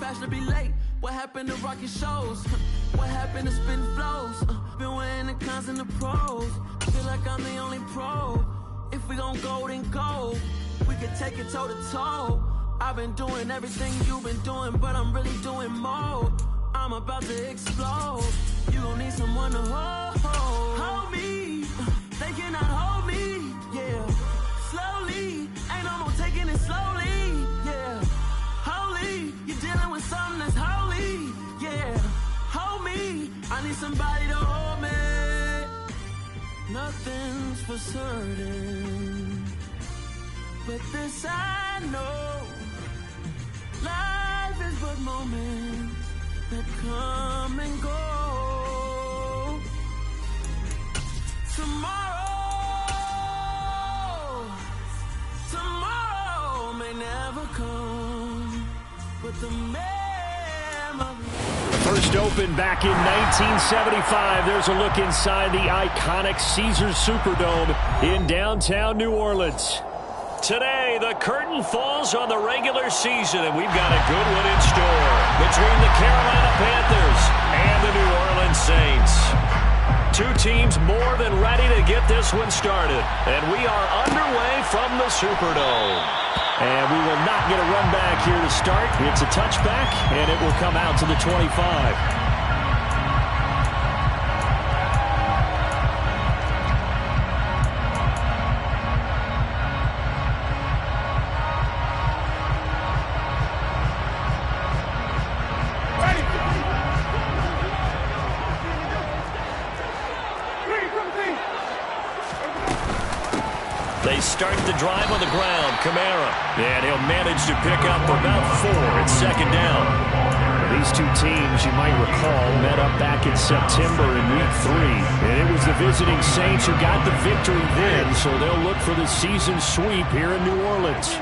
faster be late. What happened to rocking shows? What happened to spin flows? Been weighing the cons and the pros. Feel like I'm the only pro. If we gon' go, then go. We can take it toe to toe. I've been doing everything you've been doing, but I'm really doing more. I'm about to explode. You gon' need someone to hold me. They cannot hold me, yeah. Slowly, ain't no more taking it slowly, yeah. Holy, you're dealing with something that's holy, yeah. Hold me, I need somebody to hold me. Nothing's for certain, but this I know. Life is but moments that come and go. Tomorrow may never come, but the memory. First opened back in 1975. There's a look inside the iconic Caesars Superdome in downtown New Orleans. Today, the curtain falls on the regular season, and we've got a good one in store between the Carolina Panthers and the New Orleans Saints. Two teams more than ready to get this one started, and we are underway from the Superdome. And we will not get a run back here to start. It's a touchback, and it will come out to the 25. They start the drive on the ground. Kamara. And he'll manage to pick up about 4 at second down. These two teams, you might recall, met up back in September in Week 3. And it was the visiting Saints who got the victory then, so they'll look for the season sweep here in New Orleans.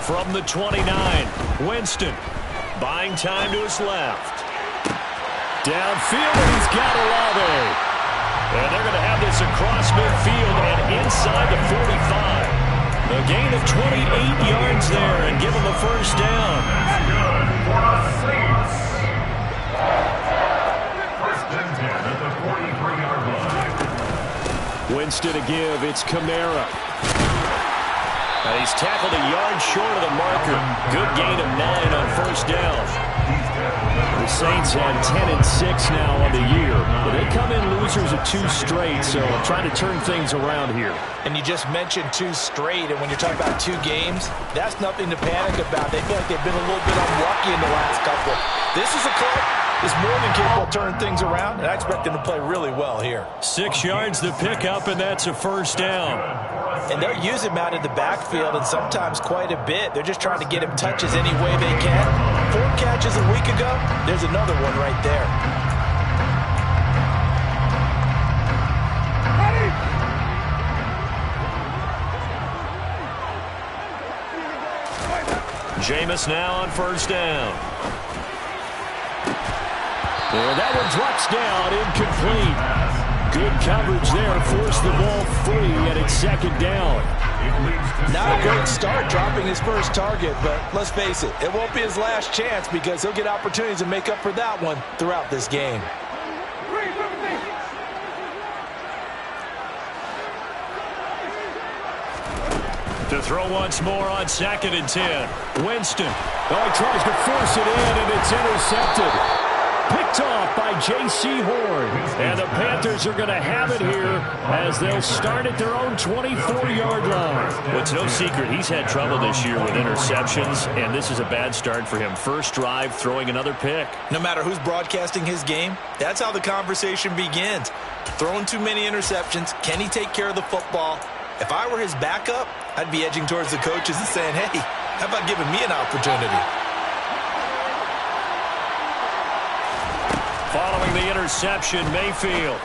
From the 29, Winston buying time to his left. Downfield, and he's got Olave. And they're going to have this across midfield and inside the 45. A gain of 28 yards there and give him the first down. Good for the Saints. First and 10 at the 43-yard line. Winston to give. It's Kamara. And he's tackled a yard short of the marker. Good gain of 9 on first down. The Saints had 10-6 now on the year. But they come in losers of 2 straight, so trying to turn things around here. And you just mentioned 2 straight, and when you're talking about 2 games, that's nothing to panic about. They feel like they've been a little bit unlucky in the last couple. This is a club that's more than capable of turning things around, and I expect them to play really well here. 6 yards to pick up, and that's a first down. And they'll use him out in the backfield, and sometimes quite a bit. They're just trying to get him touches any way they can. 4 catches a week ago, there's another one right there. Jameis now on first down. And that one drops down, incomplete. Good coverage there, forced the ball free, and it's second down. Not a great start dropping his first target, but let's face it, it won't be his last chance because he'll get opportunities to make up for that one throughout this game. To throw once more on second and 10. Winston. Oh, he tries to force it in, and it's intercepted. Picked off by J.C. Horn. And the Panthers are going to have it here as they'll start at their own 24-yard line. Well, it's no secret he's had trouble this year with interceptions, and this is a bad start for him. First drive, throwing another pick. No matter who's broadcasting his game, that's how the conversation begins. Throwing too many interceptions, can he take care of the football? If I were his backup, I'd be edging towards the coaches and saying, hey, how about giving me an opportunity? Following the interception, Mayfield.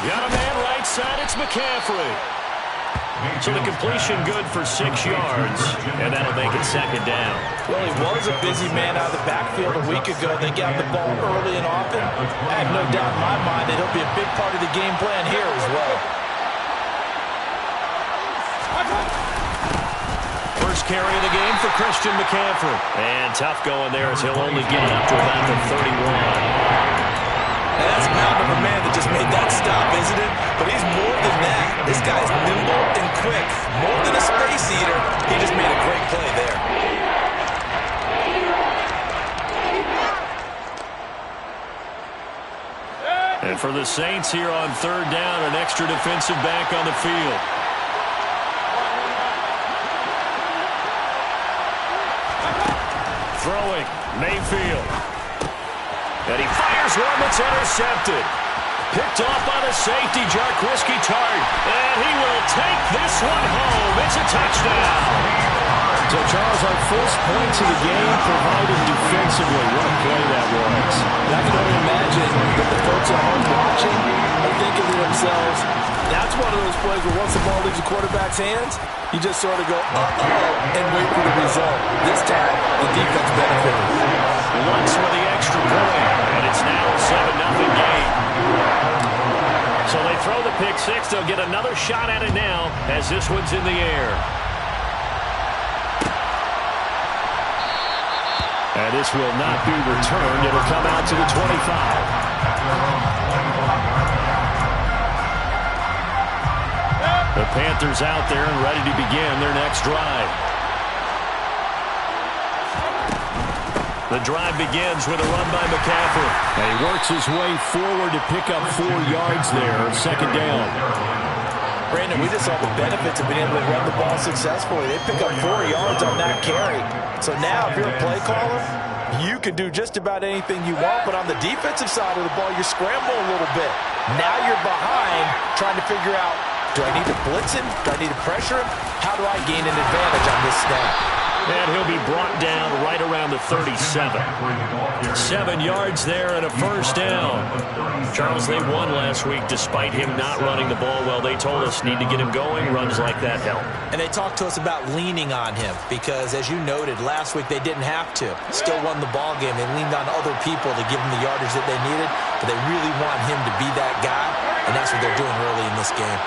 Got a man right side, it's McCaffrey. So the completion good for 6 yards, and that'll make it second down. Well, he was a busy man out of the backfield a week ago. They got the ball early and often. I have no doubt in my mind that he'll be a big part of the game plan here as well. First carry of the game for Christian McCaffrey. And tough going there as he'll only get it up to about the 31. And that's a mountain of a man that just made that stop, isn't it? But he's more than that. This guy's nimble and quick. More than a space eater. He just made a great play there. And for the Saints here on third down, an extra defensive back on the field. Throwing, Mayfield. And he fires one that's intercepted. Picked off by the safety, Jarquiski Tart. And he will take this one home. It's a touchdown. So, Charles, our first points of the game provided defensively. What a play that was. I can only imagine that the folks at home watching are thinking to themselves, that's one of those plays where once the ball leaves the quarterback's hands, you just sort of go, uh-oh, and wait for the result. This time, the defense benefited. Once with the extra point, and it's now a 7-0 game. So they throw the pick six. They'll get another shot at it now as this one's in the air. And this will not be returned. It'll come out to the 25. The Panthers out there and ready to begin their next drive. The drive begins with a run by McCaffrey. And he works his way forward to pick up 4 yards there. Second down. Brandon, we just saw the benefits of being able to run the ball successfully. They pick up 4 yards on that carry. So now, if you're a play caller, you can do just about anything you want. But on the defensive side of the ball, you're scrambling a little bit. Now you're behind trying to figure out, do I need to blitz him? Do I need to pressure him? How do I gain an advantage on this snap? And he'll be brought down right around the 37. 7 yards there and a first down. Charles, they won last week despite him not running the ball well. They told us need to get him going. Runs like that help. And they talked to us about leaning on him because, as you noted, last week they didn't have to. Still won the ball game. They leaned on other people to give them the yardage that they needed, but they really want him to be that guy, and that's what they're doing early in this game.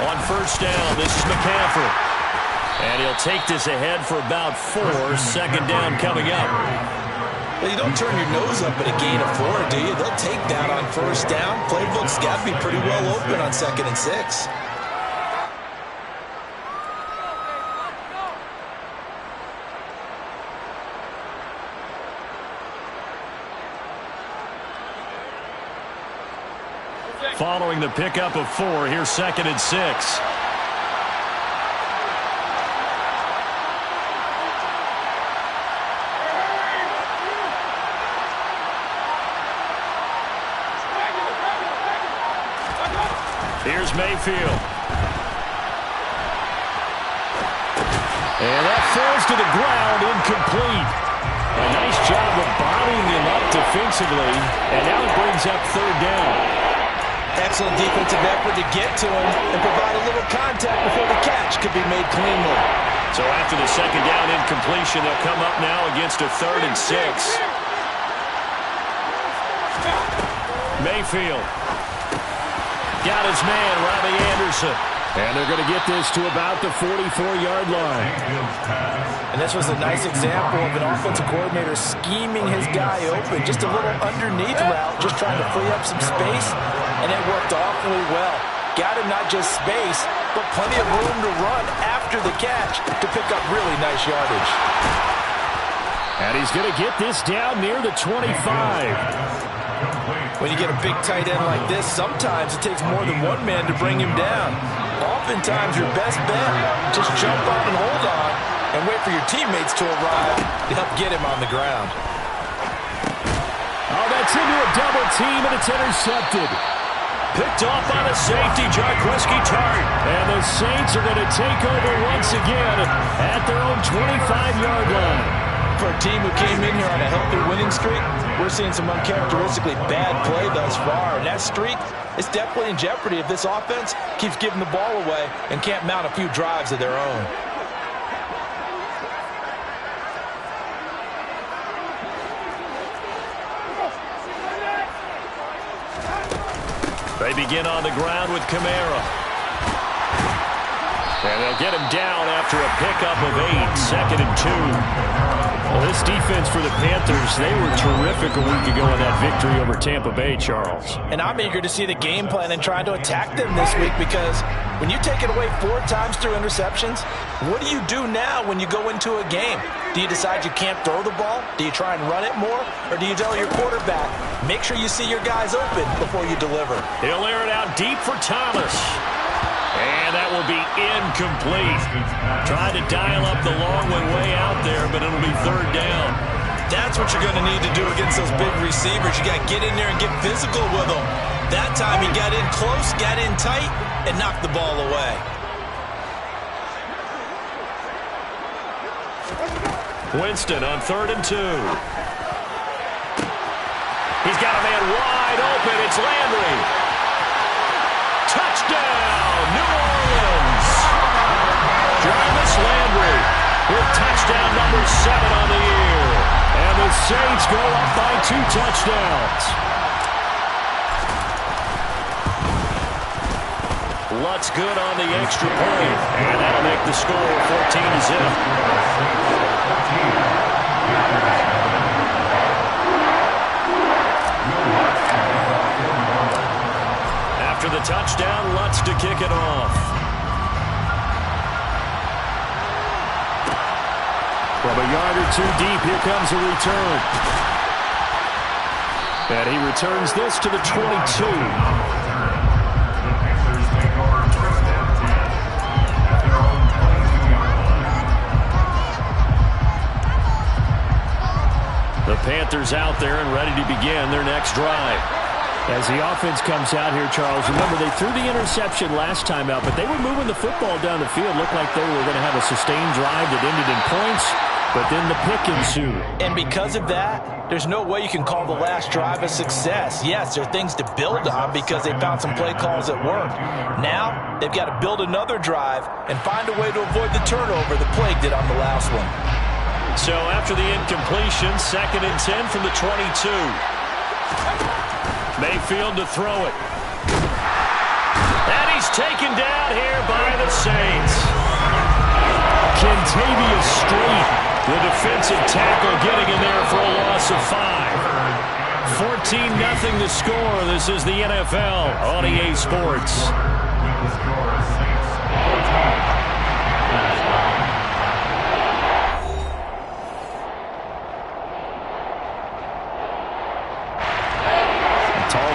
On first down, this is McCaffrey. And he'll take this ahead for about 4. Second down coming up. Well, you don't turn your nose up at a gain of 4, do you? They'll take that on first down. Playbook's got to be pretty well open on 2nd and 6. Following the pickup of 4, here's 2nd and 6. Here's Mayfield. And that falls to the ground, incomplete. A nice job of bodying him up defensively, and now it brings up 3rd down. Excellent defensive effort to get to him and provide a little contact before the catch could be made cleanly. So after the 2nd down incompletion, they'll come up now against a 3rd and 6. Mayfield. Got his man, Robbie Anderson. And they're going to get this to about the 44-yard line. And this was a nice example of an offensive coordinator scheming his guy open. Just a little underneath route, just trying to free up some space. And it worked awfully well. Got him not just space, but plenty of room to run after the catch to pick up really nice yardage. And he's going to get this down near the 25. When you get a big tight end like this, sometimes it takes more than one man to bring him down. Oftentimes, your best bet, just jump on and hold on and wait for your teammates to arrive to help get him on the ground. Oh, that's into a double team, and it's intercepted. Picked off by the safety, Jarquiski Tart. And the Saints are going to take over once again at their own 25-yard line. For a team who came in here on a healthy winning streak, we're seeing some uncharacteristically bad play thus far. And that streak It's definitely in jeopardy if this offense keeps giving the ball away and can't mount a few drives of their own. They begin on the ground with Kamara. And they'll get him down after a pickup of 8, 2nd and 2. Well, this defense for the Panthers, they were terrific a week ago in that victory over Tampa Bay, Charles. And I'm eager to see the game plan and trying to attack them this week, because when you take it away 4 times through interceptions, what do you do now when you go into a game? Do you decide you can't throw the ball? Do you try and run it more? Or do you tell your quarterback, make sure you see your guys open before you deliver? He'll air it out deep for Thomas. And that will be incomplete. Tried to dial up the long one way out there, but it'll be 3rd down. That's what you're going to need to do against those big receivers. You got to get in there and get physical with them. That time he got in close, got in tight, and knocked the ball away. Winston on 3rd and 2. He's got a man wide open. It's Landry. Touchdown, New Orleans. Jarvis Landry with touchdown number 7 on the year. And the Saints go up by 2 touchdowns. Lutz good on the extra point. And that'll make the score 14-0. After the touchdown, Lutz to kick it off. From a yard or 2 deep, here comes a return. And he returns this to the 22. The Panthers out there and ready to begin their next drive. As the offense comes out here, Charles, remember they threw the interception last time out, but they were moving the football down the field. Looked like they were going to have a sustained drive that ended in points, but then the pick ensued. And because of that, there's no way you can call the last drive a success. Yes, there are things to build on because they found some play calls that worked. Now, they've got to build another drive and find a way to avoid the turnover that plagued it on the last one. So after the incompletion, 2nd and 10 from the 22. Mayfield to throw it. And he's taken down here by the Saints. Kentavious Street, the defensive tackle, getting in there for a loss of 5. 14-0 the score. This is the NFL on EA Sports.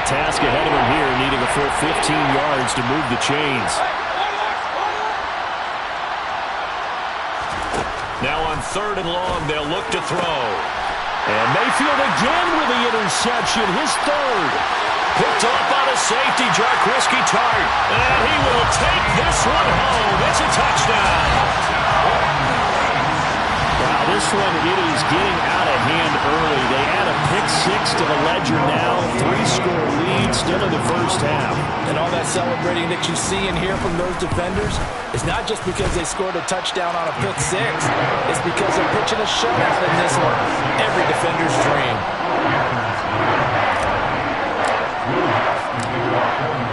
Task ahead of him here, needing a full 15 yards to move the chains. Now on 3rd and long, they'll look to throw. And Mayfield again with the interception, his 3rd. Picked off by the safety, Jarquiski Tart. And he will take this one home. It's a touchdown. Wow, this one, it is getting out of hand early. They add a pick 6 to the ledger now. 3-score lead still in the first half. And all that celebrating that you see and hear from those defenders is not just because they scored a touchdown on a pick 6. It's because they're pitching a shutout in this one. Every defender's dream.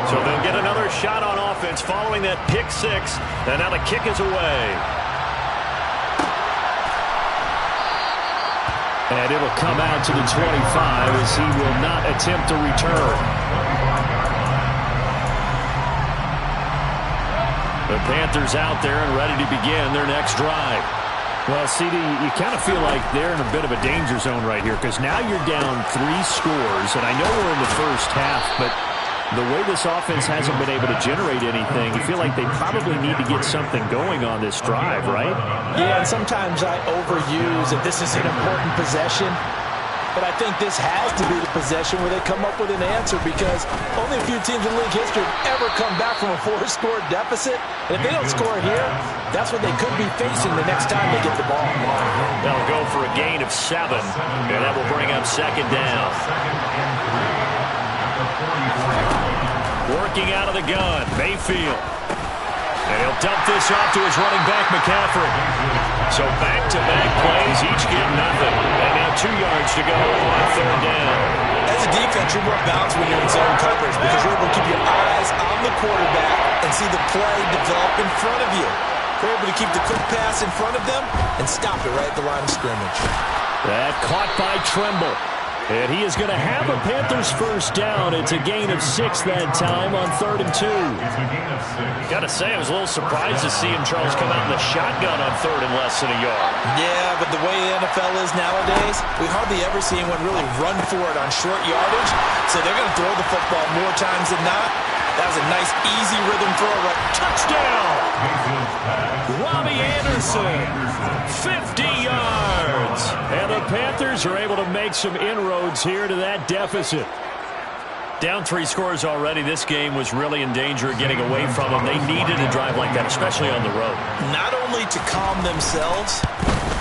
So they'll get another shot on offense following that pick 6. And now the kick is away. And it'll come out to the 25 as he will not attempt to return. The Panthers out there and ready to begin their next drive. Well, CD, you kind of feel like they're in a bit of a danger zone right here because now you're down 3 scores, and I know we're in the first half, but the way this offense hasn't been able to generate anything, you feel like they probably need to get something going on this drive, right? Yeah, and sometimes I overuse that this is an important possession, but I think this has to be the possession where they come up with an answer because only a few teams in league history have ever come back from a 4-score deficit. And if they don't score here, that's what they could be facing the next time they get the ball. They'll go for a gain of 7, and that will bring up 2nd down. Working out of the gun, Mayfield. And he'll dump this off to his running back, McCaffrey. So back-to-back plays, each get nothing. And now 2 yards to go on 3rd down. As a defense, you're more balanced when you're in zone coverage because you're able to keep your eyes on the quarterback and see the play develop in front of you. You're able to keep the quick pass in front of them and stop it right at the line of scrimmage. That caught by Tremble. And he is going to have a Panthers first down. It's a gain of 6 that time on 3rd and 2. Got to say, I was a little surprised to see him, Charles, come out in the shotgun on 3rd and less than a yard. Yeah, but the way the NFL is nowadays, we hardly ever see anyone really run for it on short yardage. So they're going to throw the football more times than not. That was a nice, easy rhythm throw. Right. Touchdown! Robbie Anderson, 50 yards. And the Panthers are able to make some inroads here to that deficit. Down 3 scores already. This game was really in danger of getting away from them. They needed a drive like that, especially on the road. Not only to calm themselves,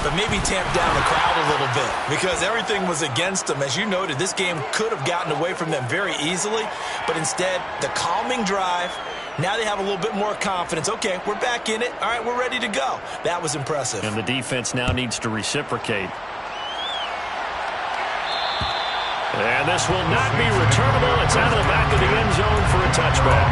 but maybe tamp down the crowd a little bit because everything was against them. As you noted, this game could have gotten away from them very easily, but instead, the calming drive, now they have a little bit more confidence. Okay, we're back in it. All right, we're ready to go. That was impressive. And the defense now needs to reciprocate. And this will not be returnable. It's out of the back of the end zone for a touchback.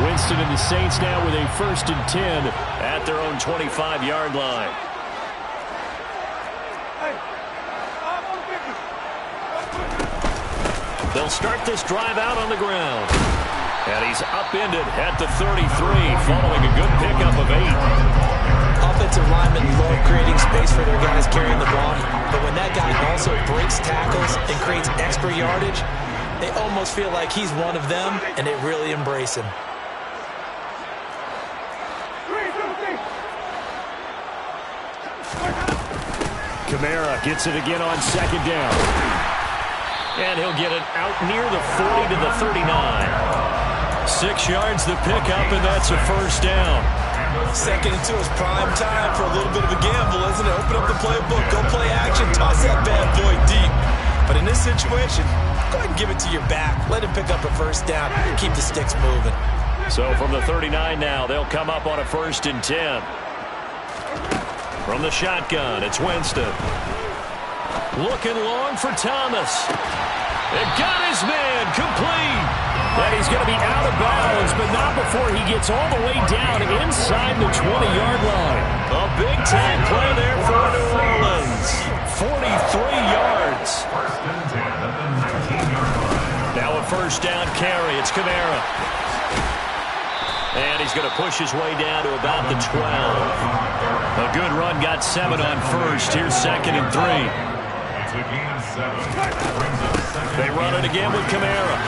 Winston and the Saints now with a 1st and 10 at their own 25-yard line. They'll start this drive out on the ground. And he's upended at the 33 following a good pickup of 8. Offensive linemen love creating space for their guys carrying the ball, but when that guy also breaks tackles and creates extra yardage, they almost feel like he's one of them, and they really embrace him. Kamara gets it again on 2nd down. And he'll get it out near the 40 to the 39. 6 yards the pickup, and that's a 1st down. 2nd and 2 is prime time for a little bit of a gamble, isn't it? Open up the playbook, go play action, toss that bad boy deep. But in this situation, go ahead and give it to your back. Let him pick up a 1st down and keep the sticks moving. So from the 39 now, they'll come up on a 1st and 10. From the shotgun, it's Winston. Looking long for Thomas. It got his man complete. And he's going to be out of bounds, but not before he gets all the way down inside the 20-yard line. A big time play there for New Orleans. 43 yards. Now a 1st down carry. It's Kamara. And he's going to push his way down to about the 12. A good run, got 7 on 1st. Here's 2nd and 3. They run it again with Kamara.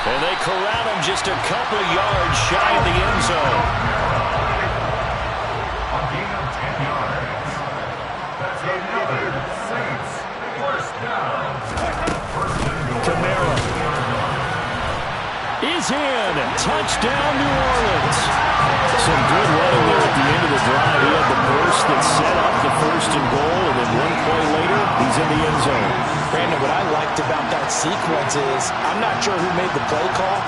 And they corral him just a couple of yards shy of the end zone. A gain of 10 yards. That's another Saints 1st down. 1st and goal. Kamara is in. Touchdown, New Orleans. Some good running there at the end of the drive. He had the burst that set up the 1st and goal, and then 1 play later, he's in the end zone. Brandon, what I liked about that sequence is I'm not sure who made the play call,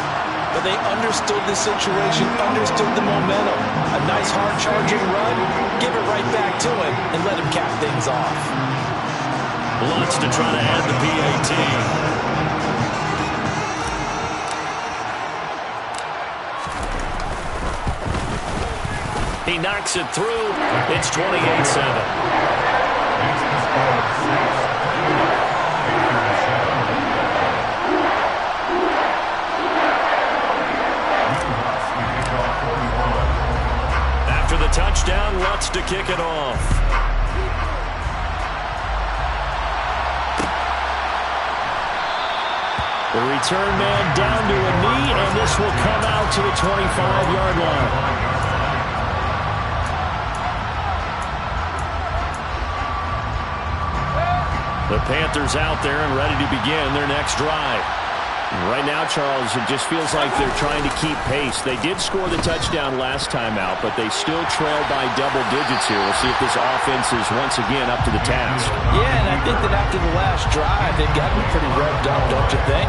but they understood the situation, understood the momentum. A nice hard-charging run, give it right back to him, and let him cap things off. Lutz to try to add the PAT. He knocks it through. It's 28-7. After the touchdown, Lutz to kick it off. The return man down to a knee, and this will come out to the 25-yard line. The Panthers out there and ready to begin their next drive. Right now, Charles, it just feels like they're trying to keep pace. They did score the touchdown last time out, but they still trail by double digits here. We'll see if this offense is once again up to the task. Yeah, and I think that after the last drive, they've got them pretty revved up, don't you think?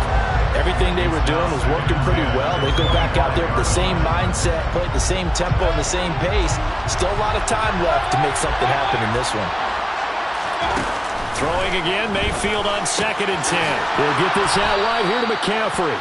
Everything they were doing was working pretty well. They go back out there with the same mindset, play at the same tempo and the same pace. Still a lot of time left to make something happen in this one. Throwing again, Mayfield on 2nd and 10. He'll get this out wide here to McCaffrey.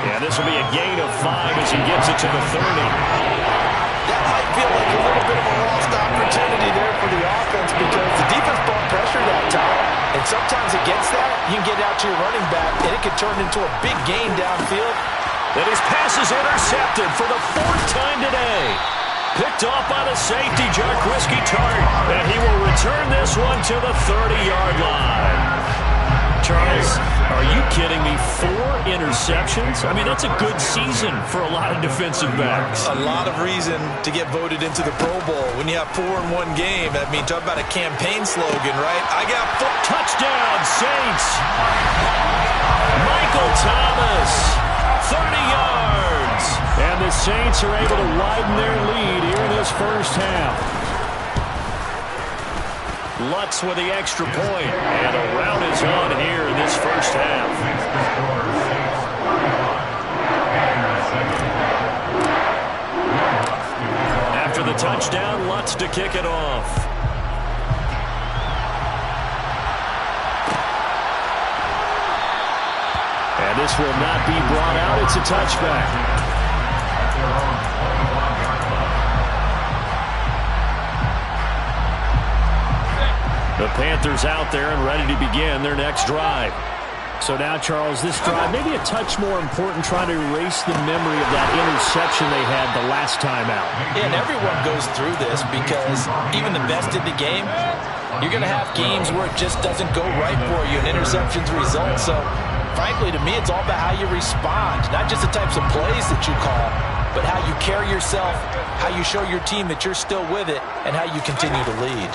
Yeah, this will be a gain of 5 as he gets it to the 30. That might feel like a little bit of a lost opportunity there for the offense because the defense brought pressure that time. And sometimes against that, you can get out to your running back, and it can turn into a big gain downfield. And his pass is intercepted for the 4th time today. Picked off by the safety, Jarquiski Tart. And he will return this one to the 30-yard line. Charles, are you kidding me? 4 interceptions? I mean, that's a good season for a lot of defensive backs. A lot of reason to get voted into the Pro Bowl. When you have 4 in one game, I mean, talk about a campaign slogan, right? I got 4. Touchdown, Saints. Michael Thomas, 30 yards. And the Saints are able to widen their lead here in this first half. Lutz with the extra point. And a rout is on here in this first half. After the touchdown, Lutz to kick it off. And this will not be brought out. It's a touchback. The Panthers out there and ready to begin their next drive. So now, Charles, this drive maybe a touch more important, trying to erase the memory of that interception they had the last time out. Yeah, and everyone goes through this because even the best in the game, you're going to have games where it just doesn't go right for you and interceptions result. So, frankly, to me, it's all about how you respond, not just the types of plays that you call, but how you carry yourself, how you show your team that you're still with it, and how you continue to lead.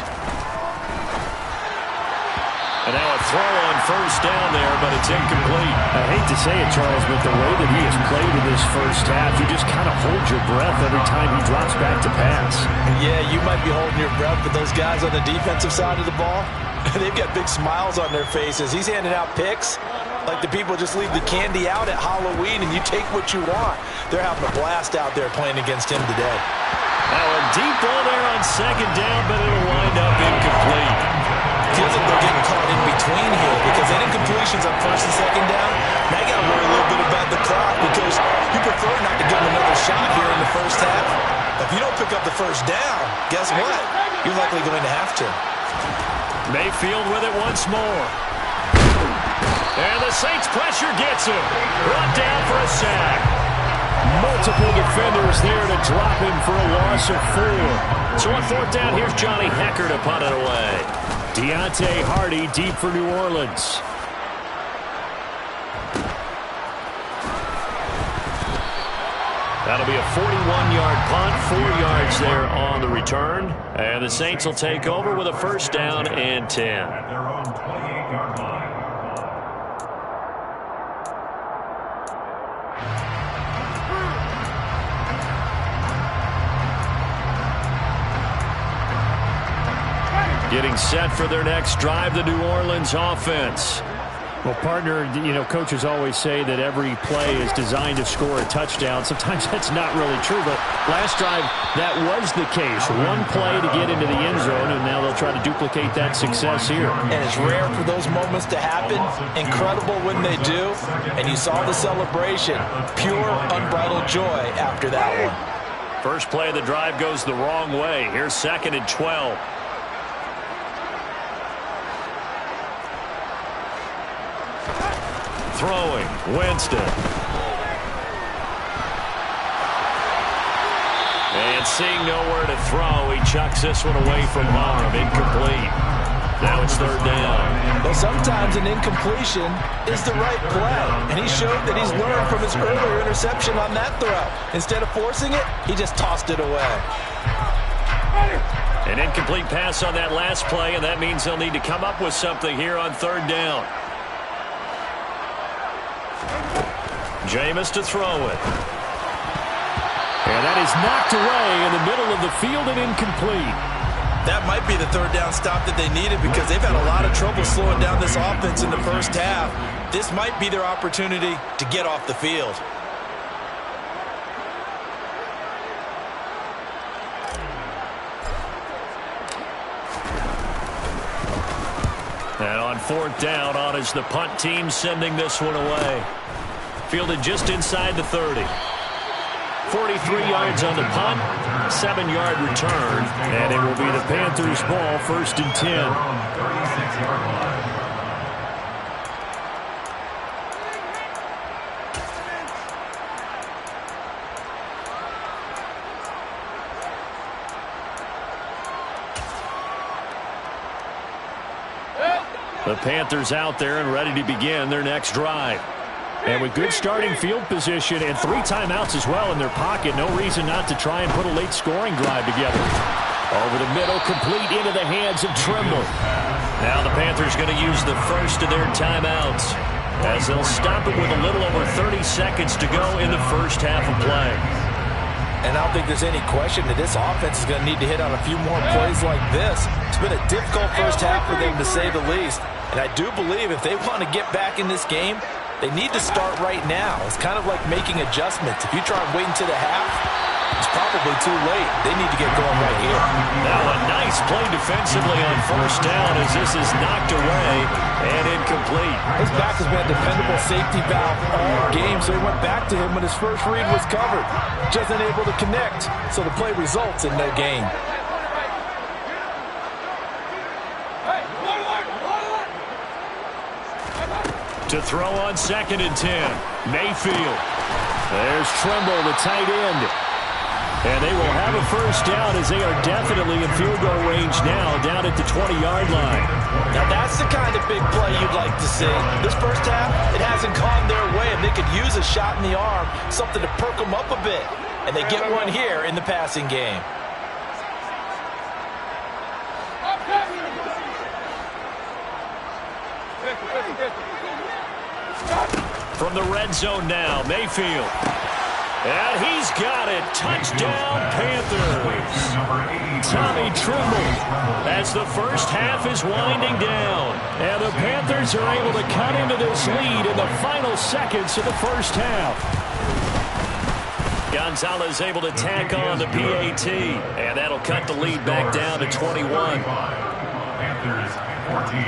And now a throw on first down there, but it's incomplete. I hate to say it, Charles, but the way that he has played in this first half, you just kind of hold your breath every time he drops back to pass. Yeah, you might be holding your breath, but those guys on the defensive side of the ball, they've got big smiles on their faces. He's handing out picks like the people just leave the candy out at Halloween and you take what you want. They're having a blast out there playing against him today. Now a deep ball there on second down, but it'll wind up incomplete. Feels like they're getting caught in between here because any incompletions on first and second down, now you got to worry a little bit about the clock because you prefer not to give them another shot here in the first half. If you don't pick up the first down, guess what? You're likely going to have to. Mayfield with it once more. And the Saints pressure gets him. Brought down for a sack. Multiple defenders there to drop him for a loss of 4. So on fourth down, here's Johnny Hecker to punt it away. Deontay Hardy deep for New Orleans. That'll be a 41-yard punt, 4 yards there on the return. And the Saints will take over with a first down and 10. At their own 28-yard line. Getting set for their next drive, the New Orleans offense. Well, partner, you know, coaches always say that every play is designed to score a touchdown. Sometimes that's not really true, but last drive, that was the case. One play to get into the end zone, and now they'll try to duplicate that success here. And it's rare for those moments to happen. Incredible when they do. And you saw the celebration. Pure, unbridled joy after that one. First play of the drive goes the wrong way. Here's 2nd and 12. Throwing, Winston. And seeing nowhere to throw, he chucks this one away from harm. Incomplete. Now it's third down. Well, sometimes an incompletion is the right play. And he showed that he's learned from his earlier interception on that throw. Instead of forcing it, he just tossed it away. An incomplete pass on that last play, and that means they'll need to come up with something here on third down. Jameis to throw it. And that is knocked away in the middle of the field and incomplete. That might be the third down stop that they needed because they've had a lot of trouble slowing down this offense in the first half. This might be their opportunity to get off the field. And on fourth down, on is the punt team sending this one away. Fielded just inside the 30. 43 yards on the punt, 7-yard return, and it will be the Panthers' ball, 1st and 10. 36-yard line. The Panthers out there and ready to begin their next drive. And with good starting field position and 3 timeouts as well in their pocket, no reason not to try and put a late scoring drive together. Over the middle, complete into the hands of Trimble. Now the Panthers going to use the first of their timeouts as they'll stop it with a little over 30 seconds to go in the first half of play. And I don't think there's any question that this offense is going to need to hit on a few more plays like this. It's been a difficult first half for them, to say the least. And I do believe if they want to get back in this game, they need to start right now. It's kind of like making adjustments. If you try and wait until the half, it's probably too late. They need to get going right here. Now a nice play defensively on first down as this is knocked away and incomplete. His back has been a dependable safety valve all game, so he went back to him when his first read was covered. Just unable to connect, so the play results in no gain. To throw on 2nd and 10. Mayfield. There's Trimble, the tight end. And they will have a first down as they are definitely in field goal range now, down at the 20-yard line. Now that's the kind of big play you'd like to see. This first half, it hasn't gone their way, and they could use a shot in the arm, something to perk them up a bit. And they get one here in the passing game. From the red zone now, Mayfield. And he's got it. Touchdown, Panthers. Tommy Trimble as the first half is winding down. And the Panthers are able to cut into this lead in the final seconds of the first half. Gonzalez able to tack on the PAT. And that'll cut the lead back down to 21. Panthers 14.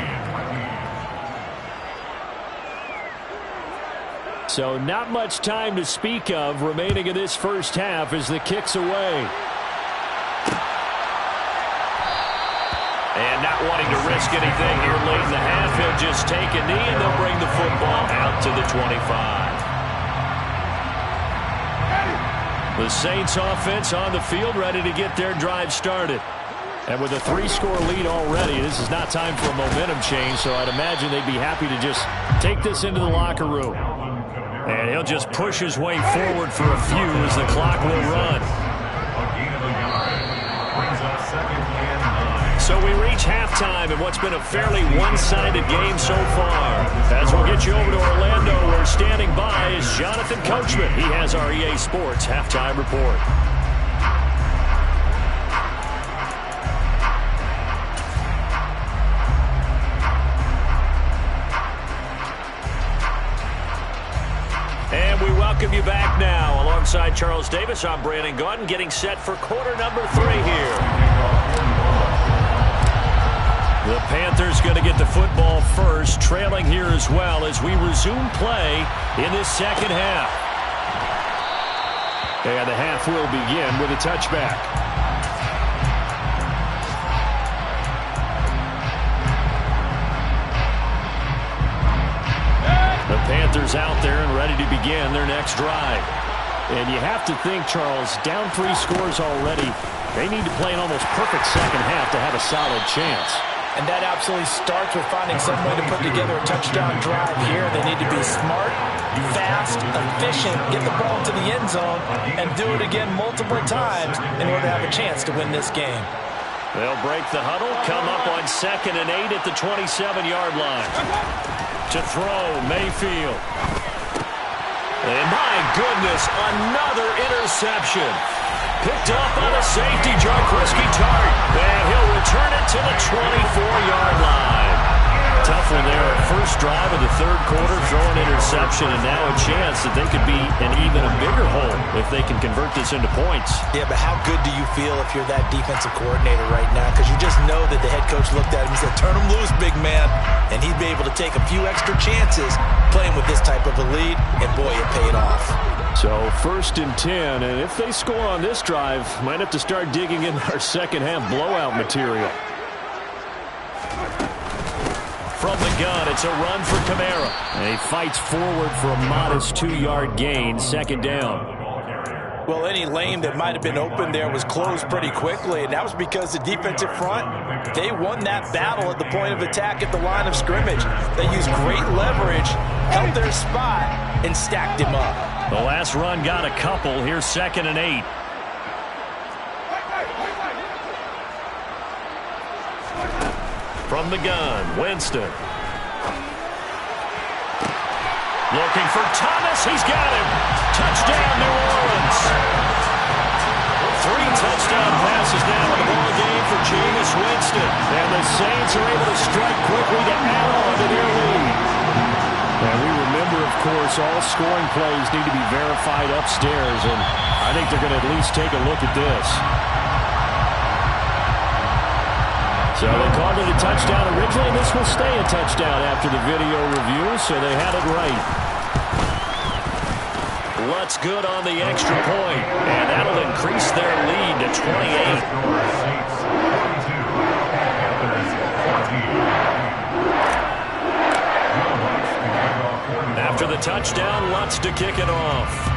So not much time to speak of remaining in this first half as the kick's away. And not wanting to risk anything here late in the half, he'll just take a knee and they'll bring the football out to the 25. The Saints offense on the field ready to get their drive started. And with a 3-score lead already, this is not time for a momentum change, so I'd imagine they'd be happy to just take this into the locker room. And he'll just push his way forward for a few as the clock will run. So we reach halftime in what's been a fairly one-sided game so far. As we'll get you over to Orlando, where standing by is Jonathan Coachman. He has our EA Sports halftime report. We welcome you back now. Alongside Charles Davis, I'm Brandon Gaudin, getting set for quarter number 3 here. The Panthers going to get the football first, trailing here as well as we resume play in this second half. And the half will begin with a touchback. The Panthers out there and ready to begin their next drive. And you have to think, Charles, down 3 scores already, they need to play an almost perfect second half to have a solid chance. And that absolutely starts with finding some way to put together a touchdown drive here. They need to be smart, fast, efficient, get the ball to the end zone, and do it again multiple times in order to have a chance to win this game. They'll break the huddle, come up on 2nd and 8 at the 27-yard line. To throw, Mayfield. And my goodness, another interception. Picked off by the safety, Jarquiski Tart. And he'll return it to the 24-yard line. Tough one there. First drive of the third quarter, throw an interception, and now a chance that they could be in even a bigger hole if they can convert this into points. Yeah, but how good do you feel if you're that defensive coordinator right now? Because you just know that the head coach looked at him and said, turn him loose, big man. And he'd be able to take a few extra chances playing with this type of a lead, and boy, it paid off. So 1st and 10, and if they score on this drive, might have to start digging in our second half blowout material. From the gun, it's a run for Kamara. And he fights forward for a modest 2-yard gain, 2nd down. Well, any lane that might have been open there was closed pretty quickly, and that was because the defensive front, they won that battle at the point of attack at the line of scrimmage. They used great leverage, held their spot, and stacked him up. The last run got a couple. Here's 2nd and 8. From the gun, Winston. Looking for Thomas. He's got him. Touchdown, New Orleans. 3 touchdown passes now in the ball game for Jameis Winston. And the Saints are able to strike quickly to add on to their lead. And we remember, of course, all scoring plays need to be verified upstairs, and I think they're going to at least take a look at this. So they called it a touchdown originally, and this will stay a touchdown after the video review, so they had it right. Lutz good on the extra point, and that'll increase their lead to 28. After the touchdown, Lutz to kick it off.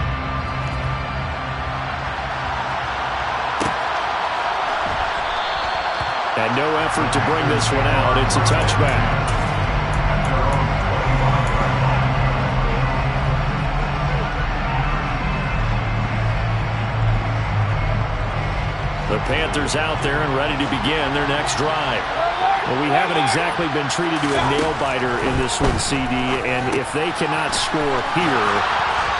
And no effort to bring this one out. It's a touchback. The Panthers out there and ready to begin their next drive. Well, we haven't exactly been treated to a nail-biter in this one, CD, and if they cannot score here,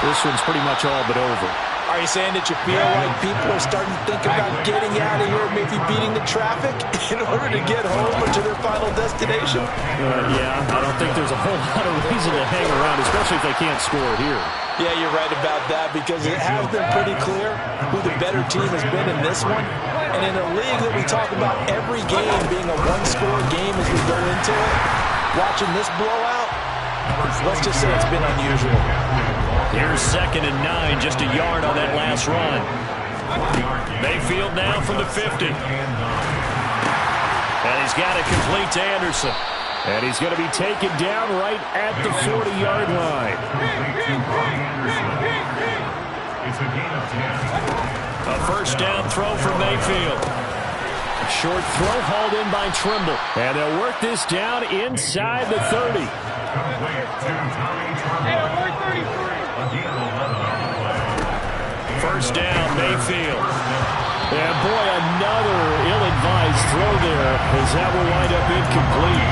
this one's pretty much all but over. Are you saying that you feel like people are starting to think about getting out of here, maybe beating the traffic in order to get home or to their final destination? Yeah, I don't think there's a whole lot of reason to hang around, especially if they can't score here. Yeah, you're right about that, because it has been pretty clear who the better team has been in this one. And in a league that we talk about every game being a one-score game as we go into it, watching this blowout, let's just say it's been unusual. Here's 2nd and 9, just a yard on that last run. Mayfield now from the 50. And he's got it complete to Anderson. And he's going to be taken down right at the 40-yard line. A 1st down throw for Mayfield. Short throw hauled in by Trimble. And they'll work this down inside the 30. First down, Mayfield. And boy, another ill-advised throw there, as that will wind up incomplete.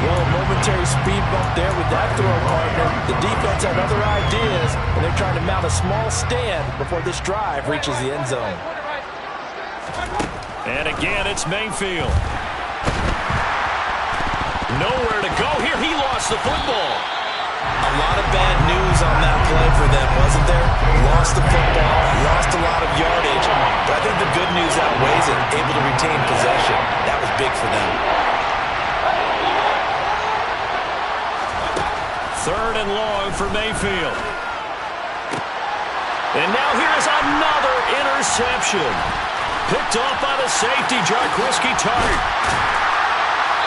Well, a momentary speed bump there with that throw, partner. The defense had other ideas, and they're trying to mount a small stand before this drive reaches the end zone. And again, it's Mayfield. Nowhere to go here. He lost the football. A lot of bad news on that play for them, wasn't there? Lost the football, lost a lot of yardage, but I think the good news outweighs it, able to retain possession. That was big for them. 3rd and long for Mayfield. And now here's another interception. Picked off by the safety, Jarquiski Tart.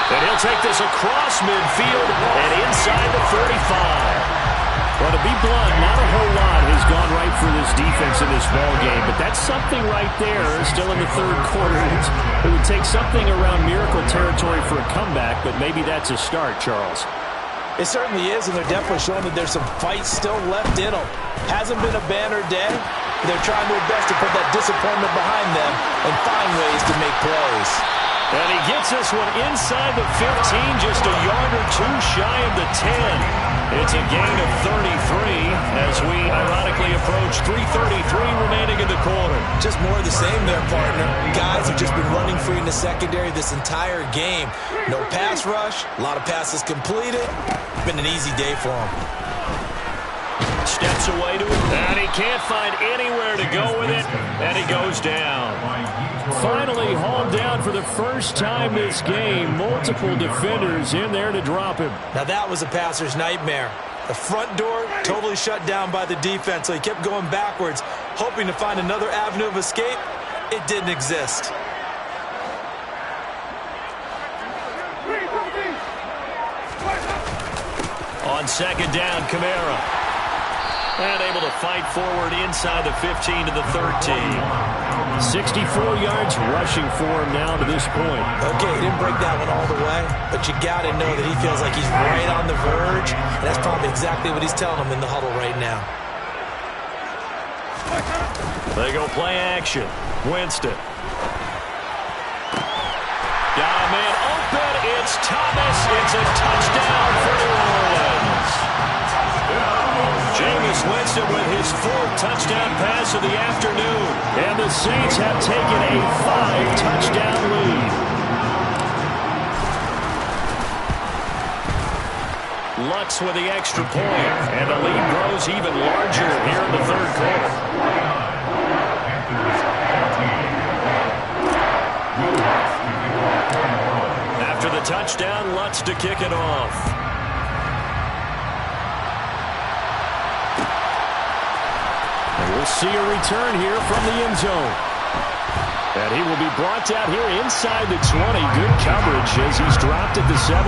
And he'll take this across midfield and inside the 35. Well, to be blunt, not a whole lot has gone right for this defense in this ball game, but that's something right there still in the third quarter. It would take something around miracle territory for a comeback, but maybe that's a start, Charles. It certainly is, and they're definitely showing that there's some fight still left in them. Hasn't been a banner day. They're trying their best to put that disappointment behind them and find ways to make plays. And he gets this one inside the 15, just a yard or two shy of the 10. It's a gain of 33 as we ironically approach 3:33 remaining in the quarter. Just more of the same there, partner. Guys have just been running free in the secondary this entire game. No pass rush, a lot of passes completed. Been an easy day for them. Steps away to it, and he can't find anywhere to go with it, and he goes down. Finally hauled down for the first time this game. Multiple defenders in there to drop him. Now that was a passer's nightmare. The front door totally shut down by the defense, so he kept going backwards, hoping to find another avenue of escape. It didn't exist. On second down, Kamara. And able to fight forward inside the 15 to the 13. 64 yards rushing for him now to this point. Okay, he didn't break that one all the way, but you got to know that he feels like he's right on the verge, and that's probably exactly what he's telling him in the huddle right now. They go play action. Winston. Got a man open. It's Thomas. It's a touchdown for New Orleans. Jameis Winston with his fourth touchdown pass of the afternoon. And the Saints have taken a 5-touchdown lead. Lutz with the extra point. And the lead grows even larger here in the third quarter. After the touchdown, Lutz to kick it off. We'll see a return here from the end zone. And he will be brought down here inside the 20. Good coverage as he's dropped at the 17.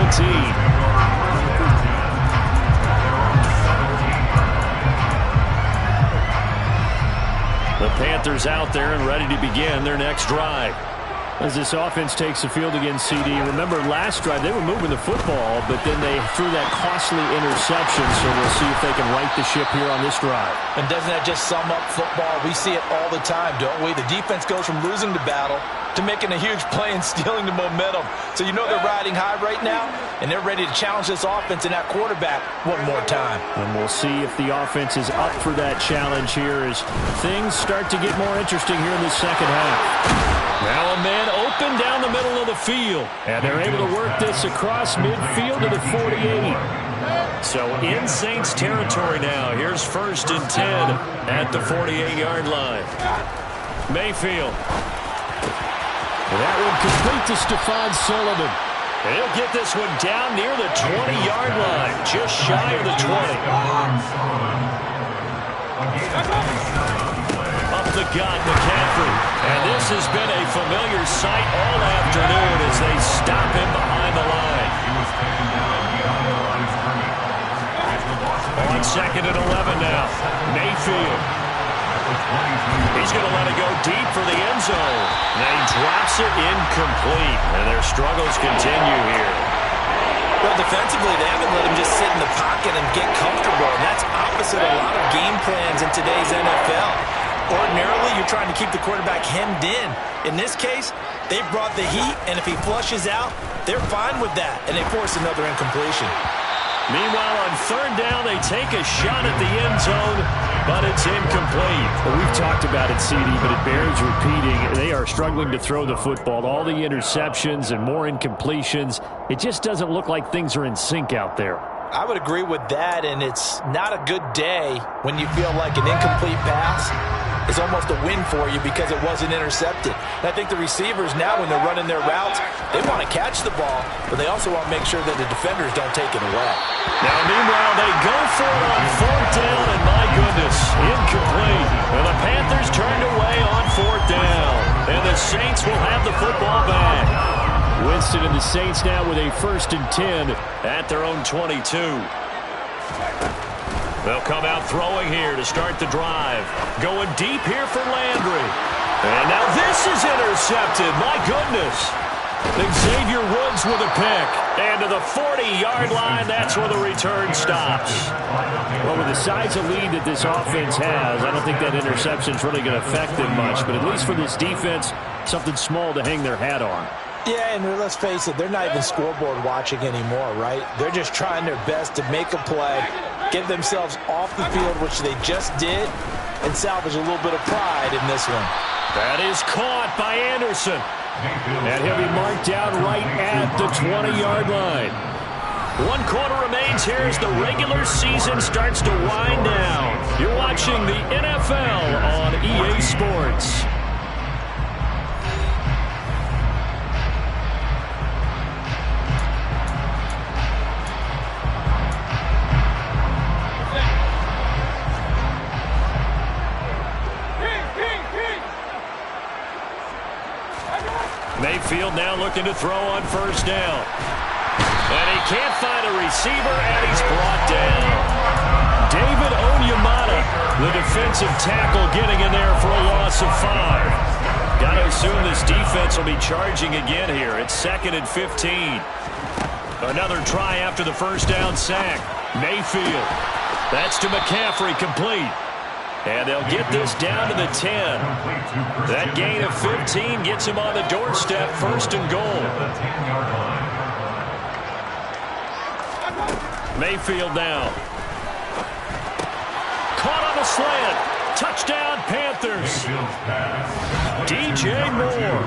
The Panthers out there and ready to begin their next drive. As this offense takes the field against CD. Remember last drive they were moving the football, but then they threw that costly interception, so we'll see if they can right the ship here on this drive. And doesn't that just sum up football? We see it all the time, don't we? The defense goes from losing the battle to making a huge play and stealing the momentum. So you know they're riding high right now, and they're ready to challenge this offense and that quarterback one more time. And we'll see if the offense is up for that challenge here as things start to get more interesting here in the second half. Now a man open down the middle of the field. And they're able to work this across midfield to the 48. So in Saints territory now. Here's 1st and 10 at the 48-yard line. Mayfield. That one complete to Stephon Sullivan. He'll get this one down near the 20-yard line. Just shy of the 20. Up the gut, McCaffrey. And this has been a familiar sight all afternoon as they stop him behind the line. On 2nd and 11 now. Mayfield. He's going to let it go deep for the end zone. And he drops it incomplete. And their struggles continue here. Well, defensively, they haven't let him just sit in the pocket and get comfortable. And that's opposite a lot of game plans in today's NFL. Ordinarily, you're trying to keep the quarterback hemmed in. In this case, they brought the heat, and if he flushes out, they're fine with that, and they force another incompletion. Meanwhile, on 3rd down, they take a shot at the end zone, but it's incomplete. Well, we've talked about it, CD, but it bears repeating. They are struggling to throw the football. All the interceptions and more incompletions. It just doesn't look like things are in sync out there. I would agree with that, and it's not a good day when you feel like an incomplete pass is almost a win for you because it wasn't intercepted. And I think the receivers now, when they're running their routes, they want to catch the ball, but they also want to make sure that the defenders don't take it away. Now, meanwhile, they go for it on 4th down, and my goodness, incomplete. And the Panthers turned away on 4th down, and the Saints will have the football back. Winston and the Saints now with a 1st and 10 at their own 22. They'll come out throwing here to start the drive. Going deep here for Landry. And now this is intercepted. My goodness. Xavier Woods with a pick. And to the 40-yard line, that's where the return stops. Well, with the size of lead that this offense has, I don't think that interception is really going to affect them much. But at least for this defense, something small to hang their hat on. Yeah, and let's face it, they're not even scoreboard watching anymore, right? They're just trying their best to make a play, get themselves off the field, which they just did, and salvage a little bit of pride in this one. That is caught by Anderson. And he'll be marked down right at the 20-yard line. 1 quarter remains here as the regular season starts to wind down. You're watching the NFL on EA Sports. Mayfield now looking to throw on first down. And he can't find a receiver, and he's brought down. David Onyemata, the defensive tackle, getting in there for a loss of 5. Got to assume this defense will be charging again here. It's 2nd and 15. Another try after the first down sack. Mayfield. That's to McCaffrey, complete. And they'll get this down to the 10. That gain of 15 gets him on the doorstep, 1st and goal. Mayfield now. Caught on the slant. Touchdown, Panthers. DJ Moore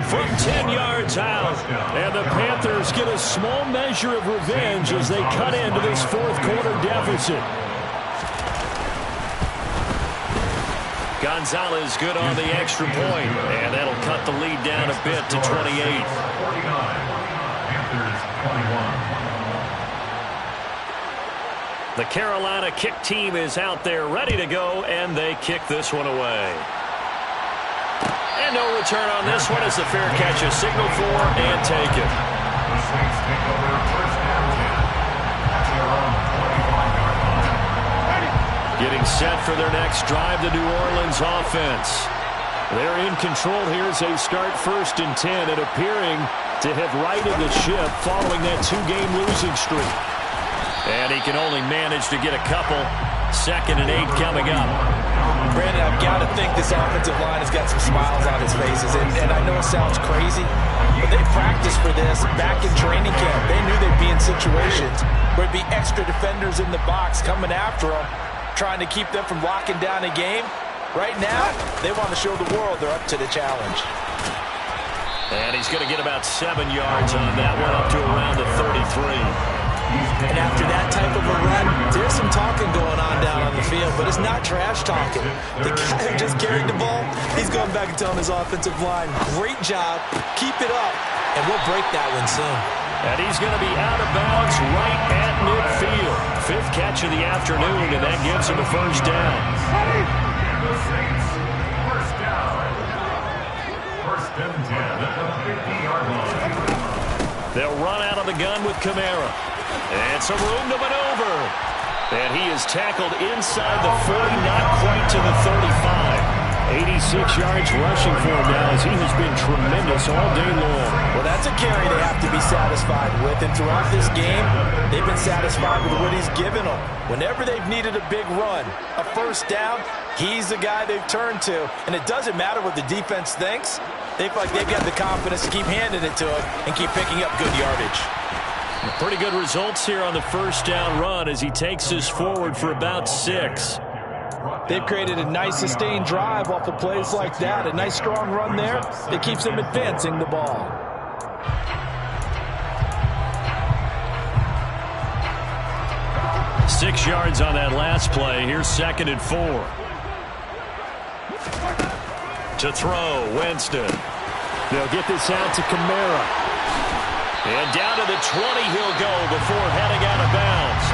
from 10 yards out. And the Panthers get a small measure of revenge as they cut into this 4th quarter deficit. Gonzalez good on the extra point, and that'll cut the lead down a bit to 28. 49. Panthers 21. The Carolina kick team is out there ready to go, and they kick this one away. And no return on this one as the fair catch is signaled for and taken. The Saints take over first down 10. They're on the 25-yard line. Getting set for their next drive, the New Orleans offense. They're in control here as they start 1st and 10 and appearing to have righted the ship following that 2-game losing streak. And he can only manage to get a couple. 2nd and 8 coming up. Brandon, I've got to think this offensive line has got some smiles on its faces. And I know it sounds crazy, but they practiced for this back in training camp. They knew they'd be in situations where it'd be extra defenders in the box coming after them, trying to keep them from locking down a game. Right now, they want to show the world they're up to the challenge. And he's going to get about 7 yards on that one, up to around the 33. And after that type of a run, there's some talking going on down on the field, but it's not trash talking. The guy who just carried the ball, he's going back and telling his offensive line, great job, keep it up, and we'll break that one soon. And he's going to be out of bounds right at midfield. 5th catch of the afternoon, and that gives him a first down. And the Saints, first down. 1st and 10 at the 50-yard line. They'll run out of the gun with Kamara. And some room to maneuver. And he is tackled inside the 40, not quite to the 35. 86 yards rushing for him now as he has been tremendous all day long. Well, that's a carry they have to be satisfied with. And throughout this game, they've been satisfied with what he's given them. Whenever they've needed a big run, a first down, he's the guy they've turned to. And it doesn't matter what the defense thinks. They feel like they've got the confidence to keep handing it to him and keep picking up good yardage. Pretty good results here on the first down run as he takes us forward for about 6. They've created a nice sustained drive off of plays like that. A nice strong run there that keeps them advancing the ball. Six yards on that last play. Here's 2nd and 4. To throw, Winston. They'll get this out to Kamara. And down to the 20 he'll go before heading out of bounds.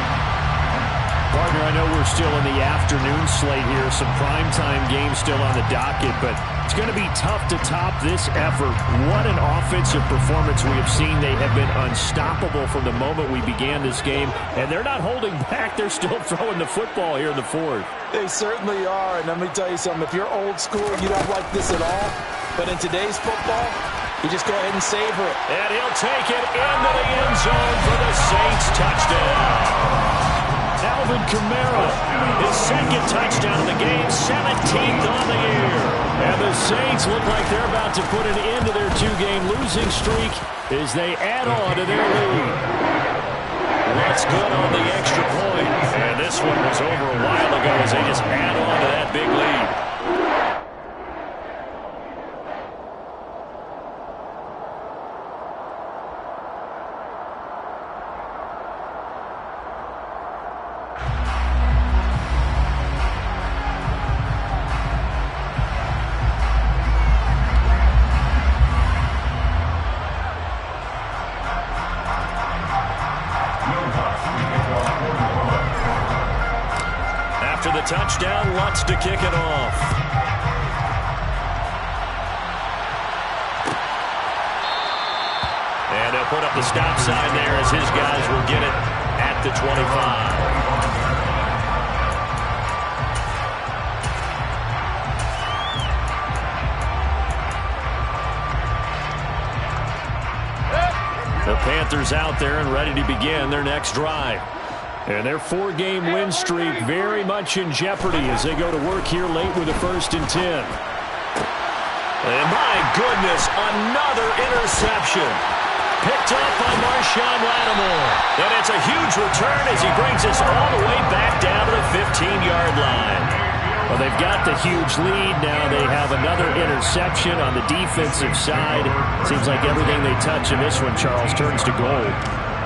Partner, I know we're still in the afternoon slate here. Some primetime games still on the docket, but it's going to be tough to top this effort. What an offensive performance we have seen. They have been unstoppable from the moment we began this game, and they're not holding back. They're still throwing the football here in the 4th. They certainly are, and let me tell you something. If you're old school, you don't like this at all. But in today's football, you just go ahead and savor it. And he'll take it into the end zone for the Saints touchdown. Alvin Alvin Kamara. His second touchdown of the game, 17th on the year. And the Saints look like they're about to put an end to their two-game losing streak as they add on to their lead. That's good on the extra point. And this one was over a while ago as they just add on to that big lead. After the touchdown, Lutz to kick it off. And they'll put up the stop sign there as his guys will get it at the 25. The Panthers out there and ready to begin their next drive. And their four-game win streak very much in jeopardy as they go to work here late with a 1st and 10. And my goodness, another interception. Picked up by Marshawn Lattimore. And it's a huge return as he brings us all the way back down to the 15-yard line. Well, they've got the huge lead. Now they have another interception on the defensive side. Seems like everything they touch in this one, Charles, turns to gold.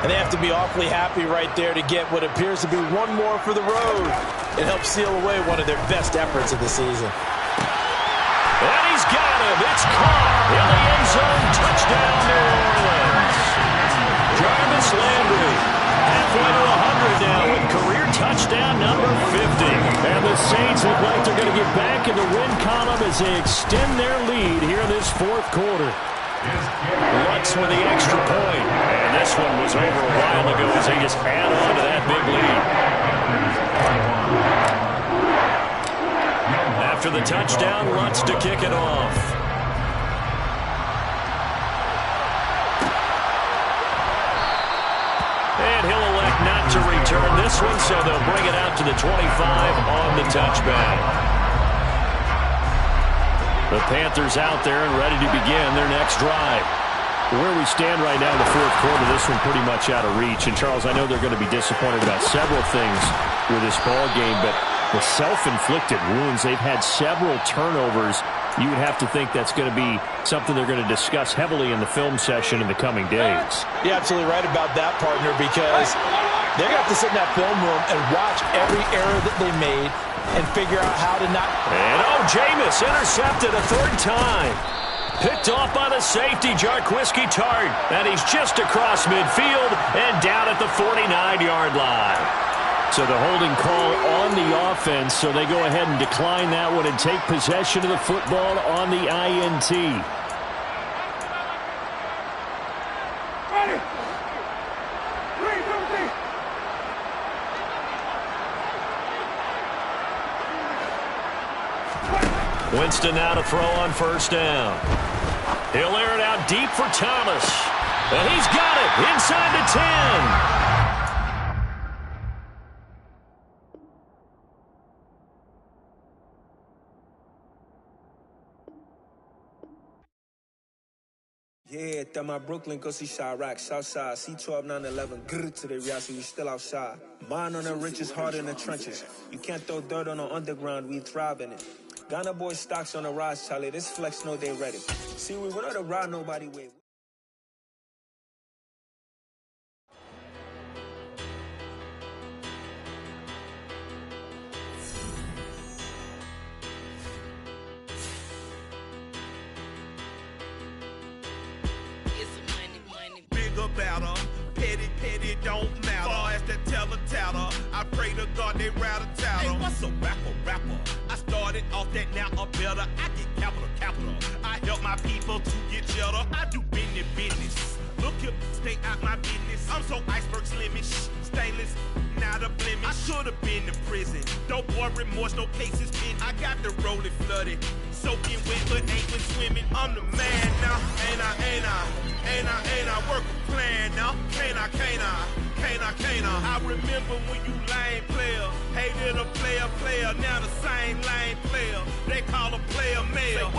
And they have to be awfully happy right there to get what appears to be one more for the road. It helps seal away one of their best efforts of the season. And he's got him. It's caught in the end zone. Touchdown, New Orleans. Jarvis Landry halfway to 100 now with career touchdown number 50. And the Saints look like they're going to get back in the win column as they extend their lead here in this fourth quarter. Lutz with the extra point. And this one was over a while ago as they just add on to that big lead. After the touchdown, Lutz to kick it off. And he'll elect not to return this one, so they'll bring it out to the 25 on the touchback. The Panthers out there and ready to begin their next drive. Where we stand right now in the fourth quarter, this one pretty much out of reach. And, Charles, I know they're going to be disappointed about several things with this ball game, but the self-inflicted wounds, they've had several turnovers. You would have to think that's going to be something they're going to discuss heavily in the film session in the coming days. You're absolutely right about that, partner, because they're going to have to sit in that film room and watch every error that they made and figure out how to not... And, Jameis intercepted a third time. Picked off by the safety, Jarquiski Tart. And he's just across midfield and down at the 49-yard line. So the holding call on the offense, so they go ahead and decline that one and take possession of the football on the INT. Winston now to throw on first down. He'll air it out deep for Thomas. And he's got it inside the 10. Yeah, that my Brooklyn, go see Chirac, Southside, C12, 911, grr to the Riasi, we still outside. Mine on the riches, hard in the trenches. You can't throw dirt on the underground, we thrive in it. Ghana boy stocks on the rise, Charlie, this flex know they ready. See, we went on to ride nobody with. Better, petty, don't matter. Far as the teller, I pray to God they rattle tattle. Hey, what's a rapper? I started off that, now I'm better. I get capital. I help my people to get cheddar. I do business. Look here, stay out my business. I'm so iceberg slimish, stainless, not a blemish. I should've been to prison. No boy remorse, no cases pinned. I got the rolling flooded, soaking wet, but ain't been swimming. I'm the man now, ain't I work a plan now. Can't I? I remember when you lame players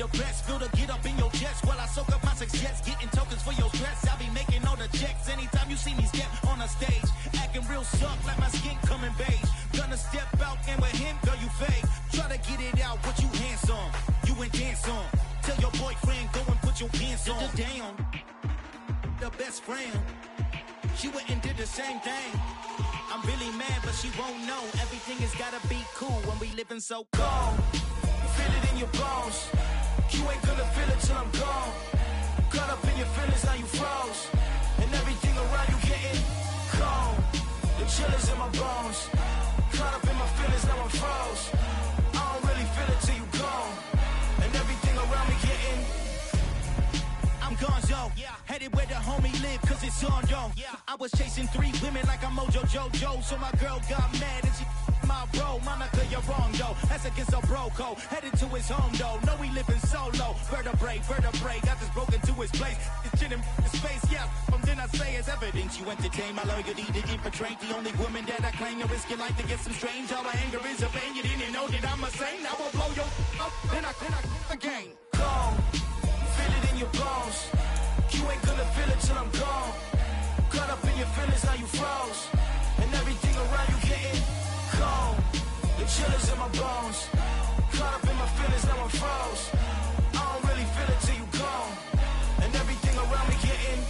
the best. Feel the get up in your chest while I soak up my success. Getting tokens for your stress. I'll be making all the checks anytime you see me step on a stage. Acting real suck like my skin coming beige. Gonna step out and with him, girl, you fake. Try to get it out, what you handsome. You ain't dance on. Tell your boyfriend, go and put your pants on. Down. The best friend. She went and did the same thing. I'm really mad, but she won't know. Everything has gotta be cool when we living so cold. Feel it in your bones. You ain't gonna feel it till I'm gone. Caught up in your feelings, now you froze. And everything around you getting cold. The chill is in my bones. Caught up in my feelings, now I'm froze. I don't really feel it till you gone. And everything around me getting I'm gonzo, headed where the homie live, cause it's on, yo. I was chasing 3 women like I'm Mojo Jojo, so my girl got mad and she my bro. Monica, you're wrong, though. That's against a bro code. Headed to his home, though. No, we living solo. Vertebrae, got this broken to his place. It's chin in space, yeah. From then I say it's evidence you entertain my loyalty to infiltrate. The only woman that I claim to risk your life to get some strange. All my anger is a pain. You didn't know that I'm a saint. I will blow your up, then I again. Gone. Feel it in your bones. You ain't gonna feel it till I'm gone. Caught up in your feelings, now you froze. And everything around you getting cold. The chill is in my bones. Caught up in my feelings, now I'm froze. I don't really feel it till you gone. And everything around me getting